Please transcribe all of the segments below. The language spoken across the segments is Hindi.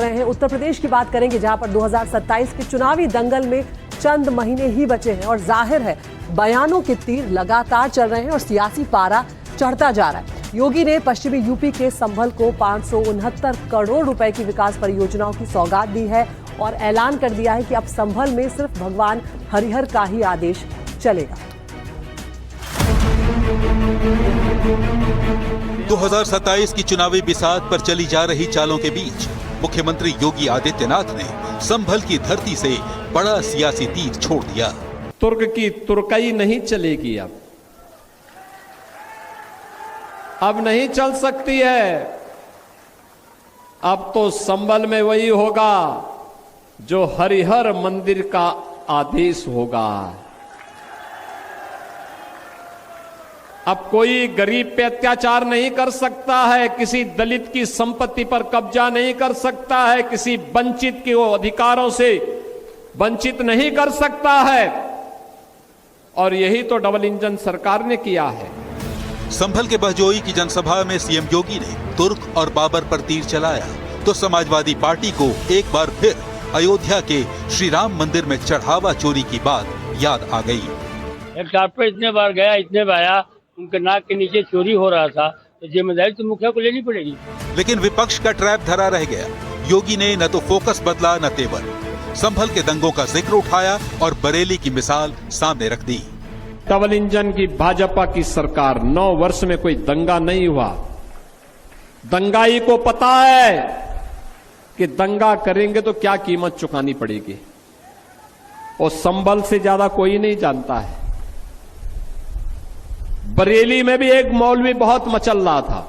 रहे हैं। उत्तर प्रदेश की बात करेंगे, जहां पर 2027 के चुनावी दंगल में चंद महीने ही बचे हैं और जाहिर है बयानों के तीर लगातार चल रहे हैं और सियासी पारा चढ़ता जा रहा है। योगी ने पश्चिमी यूपी के संभल को 569 करोड़ रुपए की विकास परियोजनाओं की सौगात दी है और ऐलान कर दिया है कि अब संभल में सिर्फ भगवान हरिहर का ही आदेश चलेगा। 2027 की चुनावी बिसात पर चली जा रही चालों के बीच मुख्यमंत्री योगी आदित्यनाथ ने संभल की धरती से बड़ा सियासी तीर छोड़ दिया। तुर्क की तुर्कई नहीं चलेगी, अब नहीं चल सकती है। अब तो संभल में वही होगा जो हरिहर मंदिर का आदेश होगा। अब कोई गरीब पे अत्याचार नहीं कर सकता है, किसी दलित की संपत्ति पर कब्जा नहीं कर सकता है, किसी वंचित के अधिकारों से वंचित नहीं कर सकता है। और यही तो डबल इंजन सरकार ने किया है। संभल के बहजोई की जनसभा में सीएम योगी ने तुर्क और बाबर पर तीर चलाया तो समाजवादी पार्टी को एक बार फिर अयोध्या के श्री राम मंदिर में चढ़ावा चोरी की बात याद आ गई। एक पे इतने बार गया, इतने बार आया, उनके नाक के नीचे चोरी हो रहा था, तो जिम्मेदारी तो मुखिया को लेनी पड़ेगी। लेकिन विपक्ष का ट्रैप धरा रह गया। योगी ने न तो फोकस बदला न तेवर। संभल के दंगों का जिक्र उठाया और बरेली की मिसाल सामने रख दी। डबल इंजन की भाजपा की सरकार 9 वर्ष में कोई दंगा नहीं हुआ। दंगाई को पता है कि दंगा करेंगे तो क्या कीमत चुकानी पड़ेगी, और संभल से ज्यादा कोई नहीं जानता है। बरेली में भी एक मौलवी बहुत मचल रहा था,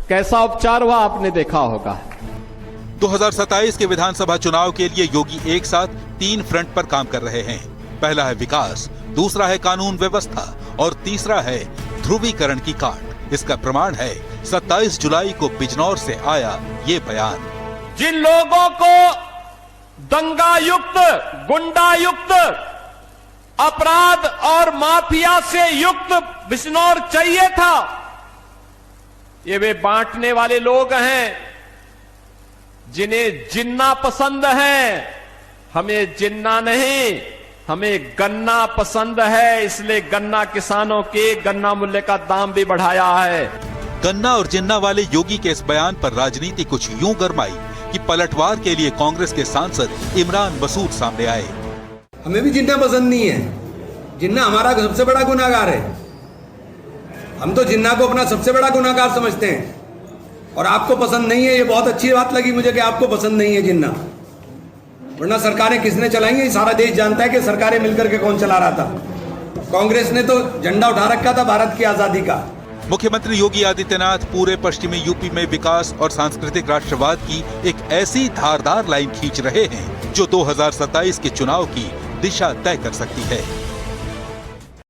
कैसा उपचार हुआ आपने देखा होगा। 2027 के विधानसभा चुनाव के लिए योगी एक साथ 3 फ्रंट पर काम कर रहे हैं। पहला है विकास, दूसरा है कानून व्यवस्था और तीसरा है ध्रुवीकरण की काट। इसका प्रमाण है 27 जुलाई को बिजनौर से आया ये बयान। जिन लोगों को दंगायुक्त, गुंडायुक्त, अपराध और माफिया से युक्त बिजनौर चाहिए था, ये वे बांटने वाले लोग हैं जिन्हें जिन्ना पसंद है। हमें जिन्ना नहीं, हमें गन्ना पसंद है, इसलिए गन्ना किसानों के गन्ना मूल्य का दाम भी बढ़ाया है। गन्ना और जिन्ना वाले योगी के इस बयान पर राजनीति कुछ यूं गरमाई कि पलटवार के लिए कांग्रेस के सांसद इमरान मसूद सामने आए। हमें भी जिन्ना पसंद नहीं है। जिन्ना हमारा सबसे बड़ा गुनाहगार है। हम तो जिन्ना को अपना सबसे बड़ा गुनाहगार समझते हैं, और आपको पसंद नहीं है। ये बहुत अच्छी बात लगी मुझे कि आपको पसंद नहीं है जिन्ना, वरना सरकारें किसने चलाएंगे? सारा देश जानता है कि सरकारें मिलकर के कौन चला रहा था। कांग्रेस ने तो झंडा उठा रखा था भारत की आजादी का। मुख्यमंत्री योगी आदित्यनाथ पूरे पश्चिमी यूपी में विकास और सांस्कृतिक राष्ट्रवाद की एक ऐसी धारदार लाइन खींच रहे हैं जो 2027 के चुनाव की दिशा तय कर सकती है।